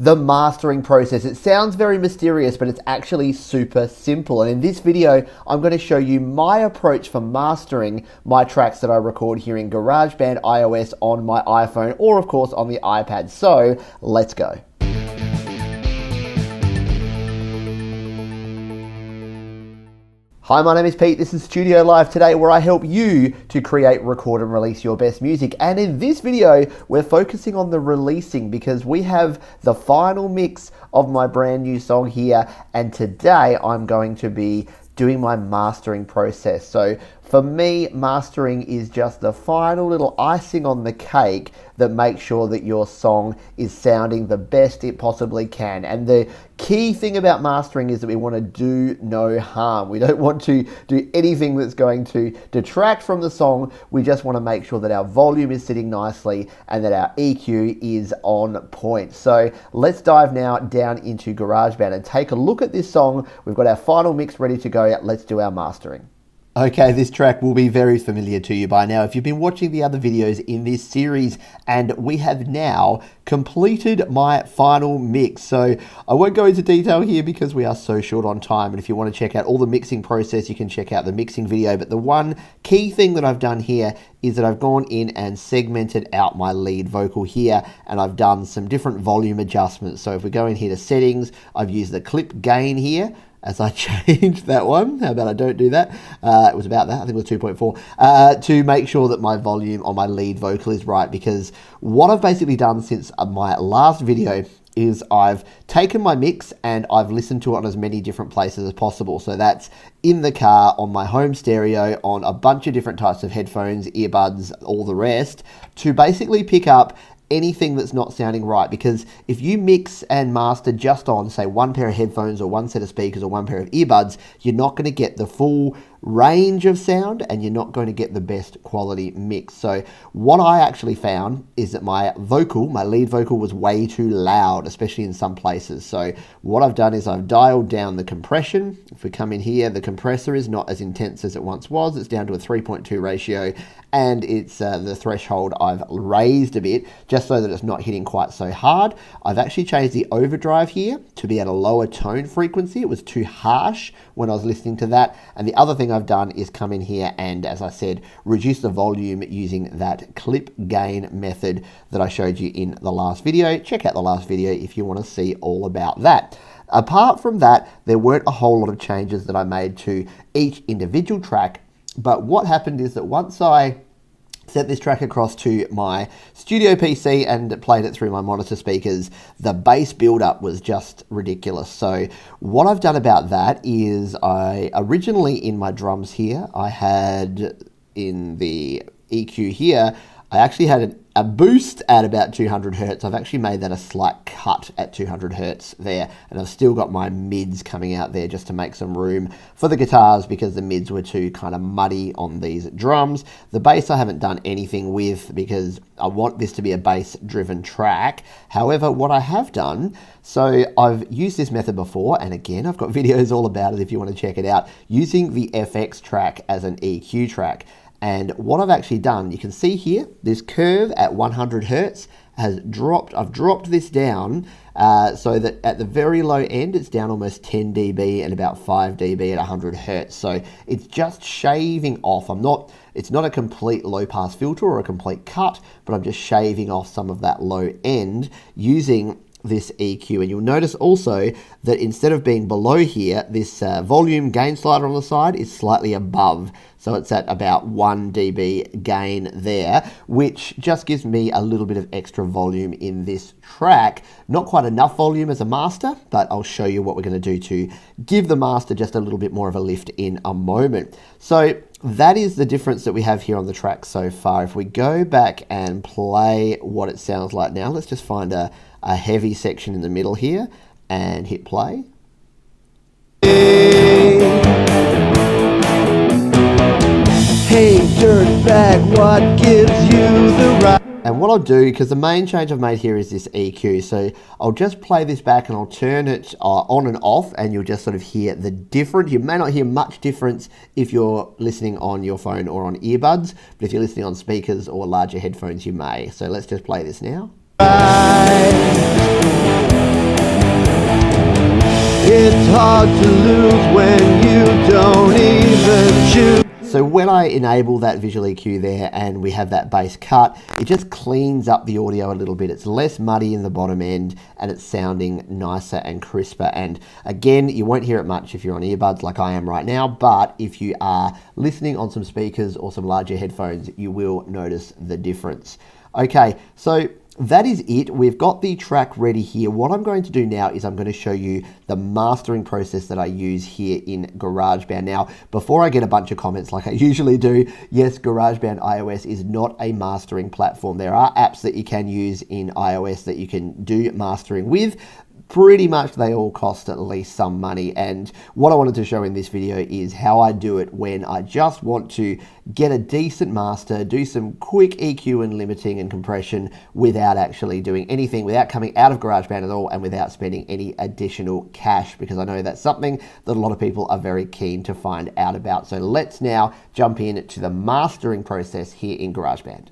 the mastering process. It sounds very mysterious, but it's actually super simple. And in this video, I'm going to show you my approach for mastering my tracks that I record here in GarageBand iOS on my iPhone, or of course on the iPad. So let's go. Hi, my name is Pete. This is Studio Live today, where I help you to create, record, and release your best music. And in this video, we're focusing on the releasing because we have the final mix of my brand new song here. And today I'm going to be doing my mastering process. So for me, mastering is just the final little icing on the cake that makes sure that your song is sounding the best it possibly can. And the key thing about mastering is that we want to do no harm. We don't want to do anything that's going to detract from the song. We just want to make sure that our volume is sitting nicely and that our EQ is on point. So let's dive now down into GarageBand and take a look at this song. We've got our final mix ready to go. Let's do our mastering. Okay, this track will be very familiar to you by now if you've been watching the other videos in this series, and we have now completed my final mix. So I won't go into detail here because we are so short on time, and if you want to check out all the mixing process, you can check out the mixing video. But the one key thing that I've done here is that I've gone in and segmented out my lead vocal here, and I've done some different volume adjustments. So if we go in here to settings, I've used the clip gain here, as I changed that one. How about I don't do that? It was about that, I think it was 2.4, to make sure that my volume on my lead vocal is right, because what I've basically done since my last video is I've taken my mix and I've listened to it on as many different places as possible. So that's in the car, on my home stereo, on a bunch of different types of headphones, earbuds, all the rest, to basically pick up anything that's not sounding right. Because if you mix and master just on, say, one pair of headphones or one set of speakers or one pair of earbuds, you're not going to get the full range of sound and you're not going to get the best quality mix. So what I actually found is that my lead vocal was way too loud, especially in some places. So what I've done is I've dialed down the compression. If we come in here, the compressor is not as intense as it once was. It's down to a 3.2 ratio, and it's the threshold I've raised a bit just so that it's not hitting quite so hard. I've actually changed the overdrive here to be at a lower tone frequency. It was too harsh when I was listening to that. And the other thing I've done is come in here and, as I said, reduce the volume using that clip gain method that I showed you in the last video. Check out the last video if you want to see all about that. Apart from that, there weren't a whole lot of changes that I made to each individual track. But what happened is that once I set this track across to my studio PC and played it through my monitor speakers, the bass build-up was just ridiculous. So what I've done about that is I originally in my drums here, I had in the EQ here, I actually had a boost at about 200 hertz. I've actually made that a slight cut at 200 hertz there, and I've still got my mids coming out there just to make some room for the guitars because the mids were too kind of muddy on these drums. The bass I haven't done anything with because I want this to be a bass driven track. However, what I have done, so I've used this method before, and again, I've got videos all about it if you want to check it out, using the FX track as an EQ track. And what I've actually done, you can see here, this curve at 100 hertz has dropped. I've dropped this down so that at the very low end, it's down almost 10 dB and about 5 dB at 100 hertz. So it's just shaving off. It's not a complete low pass filter or a complete cut, but I'm just shaving off some of that low end using this EQ. And you'll notice also that instead of being below here, this volume gain slider on the side is slightly above. So it's at about 1 dB gain there, which just gives me a little bit of extra volume in this track. Not quite enough volume as a master, but I'll show you what we're going to do to give the master just a little bit more of a lift in a moment. So that is the difference that we have here on the track so far. If we go back and play what it sounds like now, let's just find a heavy section in the middle here and hit play. Hey dirtbag, what gives you the right? And what I'll do, because the main change I've made here is this EQ, so I'll just play this back and I'll turn it on and off, and you'll just sort of hear the difference. You may not hear much difference if you're listening on your phone or on earbuds, but if you're listening on speakers or larger headphones, you may. So let's just play this now. It's hard to lose when you don't even choose. So when I enable that visual EQ there and we have that bass cut, it just cleans up the audio a little bit. It's less muddy in the bottom end and it's sounding nicer and crisper. And again, you won't hear it much if you're on earbuds like I am right now, but if you are listening on some speakers or some larger headphones, you will notice the difference. Okay, so that is it. We've got the track ready here. What I'm going to do now is I'm going to show you the mastering process that I use here in GarageBand. Now, before I get a bunch of comments like I usually do, yes, GarageBand iOS is not a mastering platform. There are apps that you can use in iOS that you can do mastering with. Pretty much they all cost at least some money, and what I wanted to show in this video is how I do it when I just want to get a decent master, do some quick EQ and limiting and compression without actually doing anything, without coming out of GarageBand at all, and without spending any additional cash, because I know that's something that a lot of people are very keen to find out about. So let's now jump into the mastering process here in GarageBand.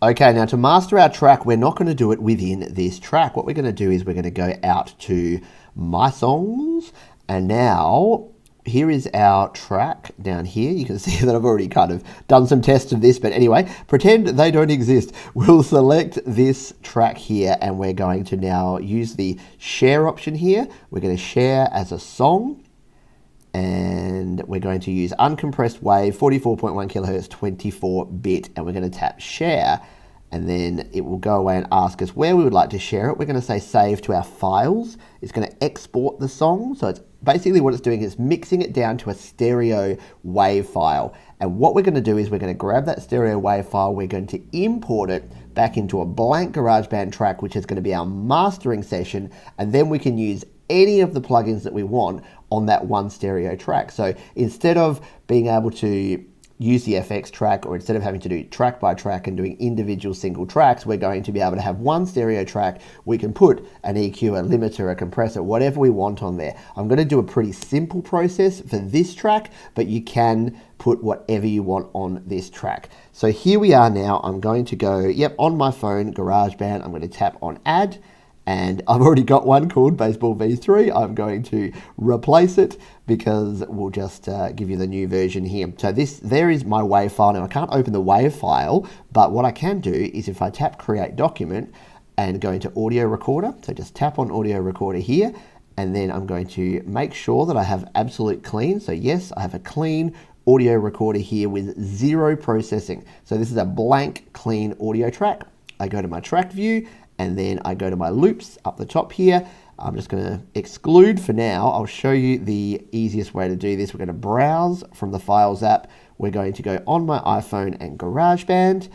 Okay, now to master our track, we're not going to do it within this track. What we're going to do is we're going to go out to My Songs, and now here is our track down here. You can see that I've already kind of done some tests of this, but anyway, pretend they don't exist. We'll select this track here, and we're going to now use the share option here. We're going to share as a song. And we're going to use uncompressed wave, 44.1 kilohertz, 24-bit, and we're going to tap share, and then it will go away and ask us where we would like to share it. We're going to say save to our files. It's going to export the song, so it's basically what it's doing is mixing it down to a stereo wave file. And what we're going to do is we're going to grab that stereo wave file, we're going to import it back into a blank GarageBand track, which is going to be our mastering session, and then we can use any of the plugins that we want on that one stereo track. So instead of being able to use the FX track, or instead of having to do track by track and doing individual single tracks, we're going to be able to have one stereo track. We can put an EQ, a limiter, a compressor, whatever we want on there. I'm going to do a pretty simple process for this track, but you can put whatever you want on this track. So here we are now. I'm going to go, on my phone, GarageBand. I'm going to tap on add. And I've already got one called Baseball V3. I'm going to replace it because we'll just give you the new version here. So there is my WAV file. Now I can't open the WAV file, but what I can do is if I tap create document and go into audio recorder, so just tap on audio recorder here, and then I'm going to make sure that I have absolute clean. So yes, I have a clean audio recorder here with zero processing. So this is a blank clean audio track. I go to my track view, and then I go to my loops up the top here. I'm just going to exclude for now. I'll show you the easiest way to do this. We're going to browse from the Files app. We're going to go on my iPhone and GarageBand.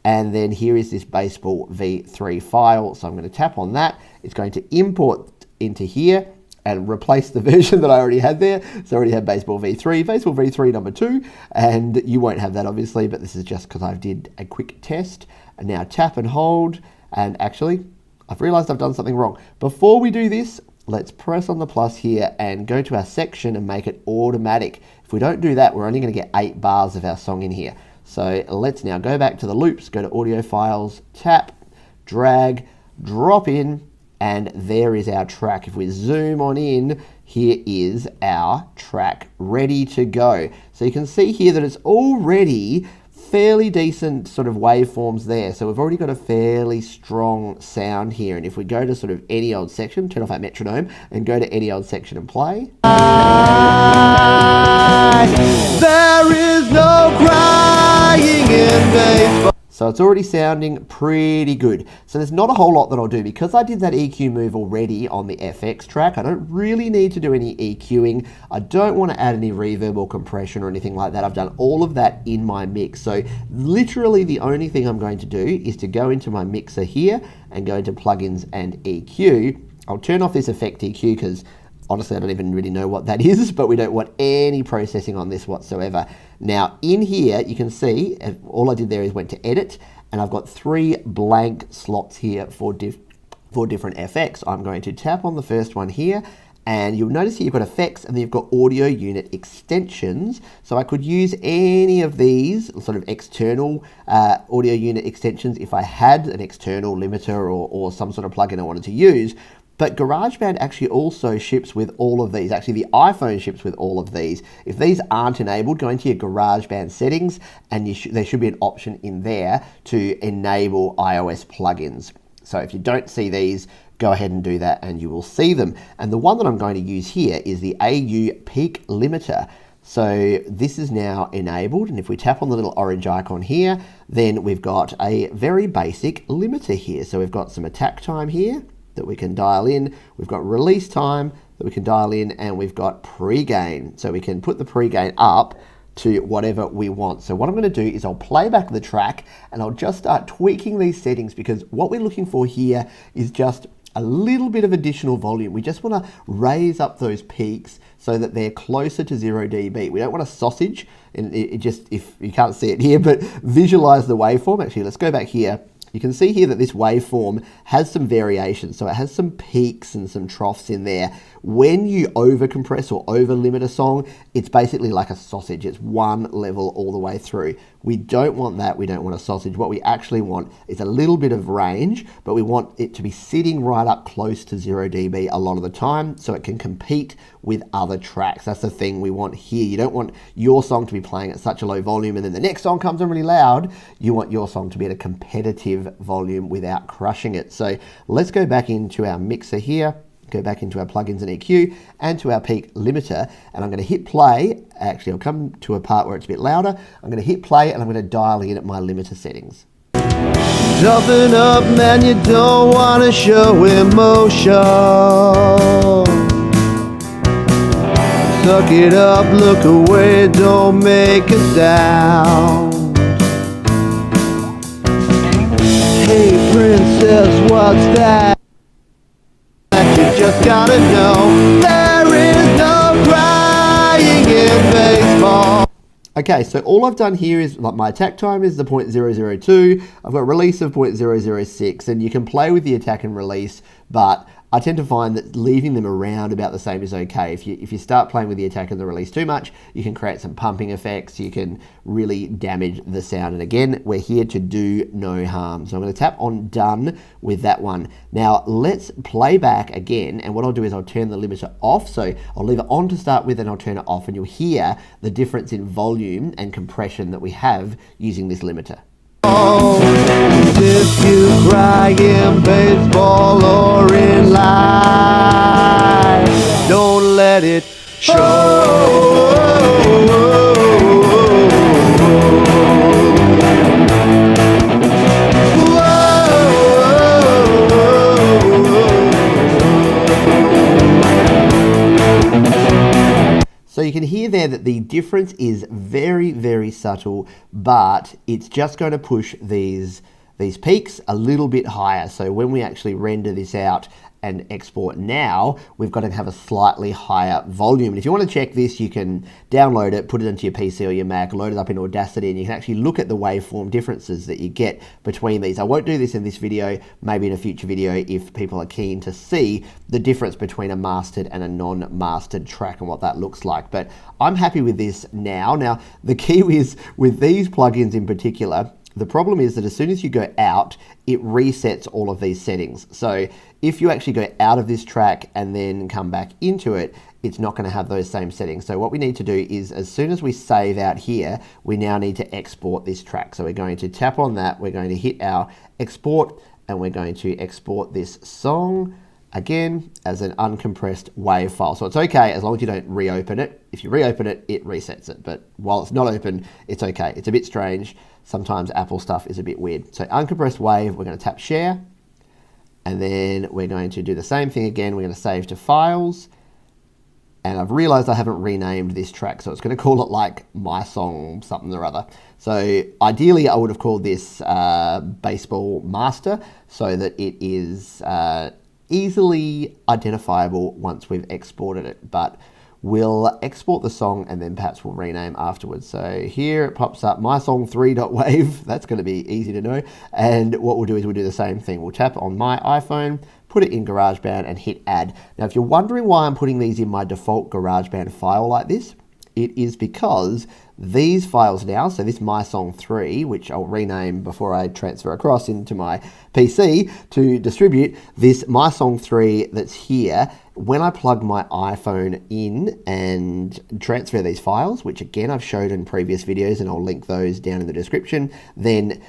And then here is this Baseball V3 file. So I'm going to tap on that. It's going to import into here and replace the version that I already had there. So I already had Baseball V3, Baseball V3 number 2, and you won't have that obviously, but this is just because I did a quick test. And now tap and hold. And actually, I've realized I've done something wrong. Before we do this, let's press on the plus here and go to our section and make it automatic. If we don't do that, we're only going to get 8 bars of our song in here. So let's now go back to the loops, go to audio files, tap, drag, drop in, and there is our track. If we zoom on in, here is our track ready to go. So you can see here that it's already fairly decent sort of waveforms there. So we've already got a fairly strong sound here. And if we go to sort of any old section, turn off our metronome and go to any old section and play. There is no crying in baseball. So it's already sounding pretty good. So there's not a whole lot that I'll do because I did that EQ move already on the FX track. I don't really need to do any EQing. I don't want to add any reverb or compression or anything like that. I've done all of that in my mix. So literally the only thing I'm going to do is to go into my mixer here and go into plugins and EQ. I'll turn off this effect EQ because honestly, I don't even really know what that is, but we don't want any processing on this whatsoever. Now, in here, you can see, all I did there is went to edit, and I've got 3 blank slots here for different FX. I'm going to tap on the first one here, and you'll notice here you've got effects, and then you've got audio unit extensions. So I could use any of these sort of external audio unit extensions if I had an external limiter or some sort of plugin I wanted to use. But GarageBand actually also ships with all of these. Actually, the iPhone ships with all of these. If these aren't enabled, go into your GarageBand settings, and there should be an option in there to enable iOS plugins. So if you don't see these, go ahead and do that and you will see them. And the one that I'm going to use here is the AU Peak Limiter. So this is now enabled, and if we tap on the little orange icon here, then we've got a very basic limiter here. So we've got some attack time here that we can dial in, we've got release time that we can dial in, and we've got pre-gain. So we can put the pre-gain up to whatever we want. So what I'm going to do is I'll play back the track and I'll just start tweaking these settings, because what we're looking for here is just a little bit of additional volume. We just want to raise up those peaks so that they're closer to 0 dB. We don't want a sausage, and it just, if you can't see it here, but visualize the waveform. Actually, let's go back here. You can see here that this waveform has some variation. So it has some peaks and some troughs in there. When you over compress or over limit a song, it's basically like a sausage. It's one level all the way through. We don't want that. We don't want a sausage. What we actually want is a little bit of range, but we want it to be sitting right up close to 0 dB a lot of the time, so it can compete with other tracks. That's the thing we want here. You don't want your song to be playing at such a low volume and then the next song comes in really loud. You want your song to be at a competitive volume without crushing it. So let's go back into our mixer here, go back into our plugins and EQ and to our peak limiter, and I'm going to hit play. Actually, I'll come to a part where it's a bit louder. I'm going to hit play and I'm going to dial in at my limiter settings. Jumping up, man, you don't want to show emotion. Suck it up, look away, don't make a sound. Hey princess, what's that? You just gotta know there is no crying in baseball. Okay, so all I've done here is, like, my attack time is the 0.002, I've got release of 0.006, and you can play with the attack and release, but I tend to find that leaving them around about the same is okay. If you start playing with the attack and the release too much, you can create some pumping effects, you can really damage the sound. And again, we're here to do no harm. So I'm going to tap on done with that one. Now let's play back again, and what I'll do is I'll turn the limiter off. So I'll leave it on to start with and I'll turn it off, and you'll hear the difference in volume and compression that we have using this limiter. If you cry in baseball or in life, don't let it show. So you can hear there that the difference is very, very subtle, but it's just going to push these peaks a little bit higher. So when we actually render this out and export now, we've got to have a slightly higher volume. And if you want to check this, you can download it, put it into your PC or your Mac, load it up in Audacity, and you can actually look at the waveform differences that you get between these. I won't do this in this video, maybe in a future video if people are keen to see the difference between a mastered and a non-mastered track and what that looks like. But I'm happy with this now. Now, the key is with these plugins in particular, the problem is that as soon as you go out, it resets all of these settings. So if you actually go out of this track and then come back into it, it's not going to have those same settings. So what we need to do is, as soon as we save out here, we now need to export this track. So we're going to tap on that, we're going to hit our export, and we're going to export this song again as an uncompressed WAV file. So it's okay as long as you don't reopen it. If you reopen it, it resets it. But while it's not open, it's okay. It's a bit strange. Sometimes Apple stuff is a bit weird. So uncompressed WAV, we're going to tap share, and then we're going to do the same thing again. We're going to save to files, and I've realized I haven't renamed this track, so it's going to call it like my song something or other. So ideally I would have called this Baseball Master, so that it is easily identifiable once we've exported it. But we'll export the song and then perhaps we'll rename afterwards. So here it pops up mysong3.wave. That's going to be easy to know. And what we'll do is we'll do the same thing. We'll tap on my iPhone, put it in GarageBand and hit add. Now, if you're wondering why I'm putting these in my default GarageBand file like this, It is because these files now, so this My Song 3, which I'll rename before I transfer across into my PC to distribute, this My Song 3 that's here, when I plug my iPhone in and transfer these files, which again I've showed in previous videos and I'll link those down in the description, then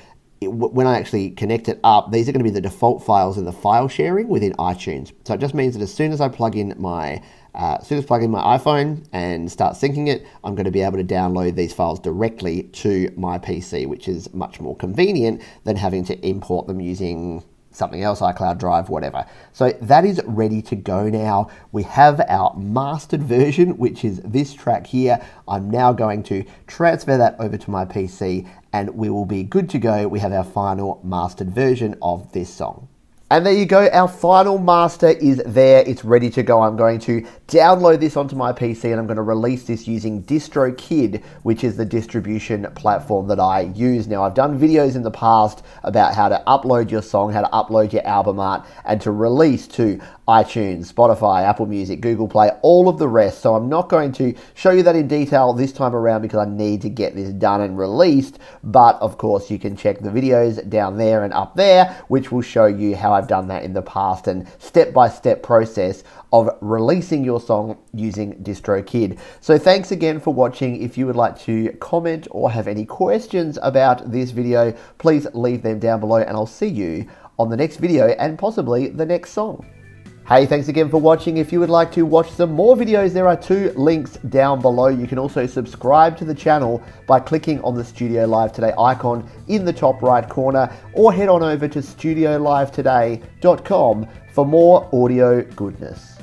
when I actually connect it up, these are going to be the default files in the file sharing within iTunes. So it just means that as soon as I plug in my iPhone and start syncing it, I'm going to be able to download these files directly to my PC, which is much more convenient than having to import them using something else, iCloud Drive, whatever. So that is ready to go now. We have our mastered version, which is this track here. I'm now going to transfer that over to my PC and we will be good to go. We have our final mastered version of this song. And there you go, our final master is there, it's ready to go. I'm going to download this onto my PC and I'm going to release this using DistroKid, which is the distribution platform that I use. Now, I've done videos in the past about how to upload your song, how to upload your album art, and to release to iTunes, Spotify, Apple Music, Google Play, all of the rest. So I'm not going to show you that in detail this time around because I need to get this done and released. But of course, you can check the videos down there and up there, which will show you how I've done that in the past and step-by-step process of releasing your song using DistroKid. So thanks again for watching. If you would like to comment or have any questions about this video, please leave them down below and I'll see you on the next video and possibly the next song. Hey, thanks again for watching. If you would like to watch some more videos, there are 2 links down below. You can also subscribe to the channel by clicking on the Studio Live Today icon in the top right corner, or head on over to studiolivetoday.com for more audio goodness.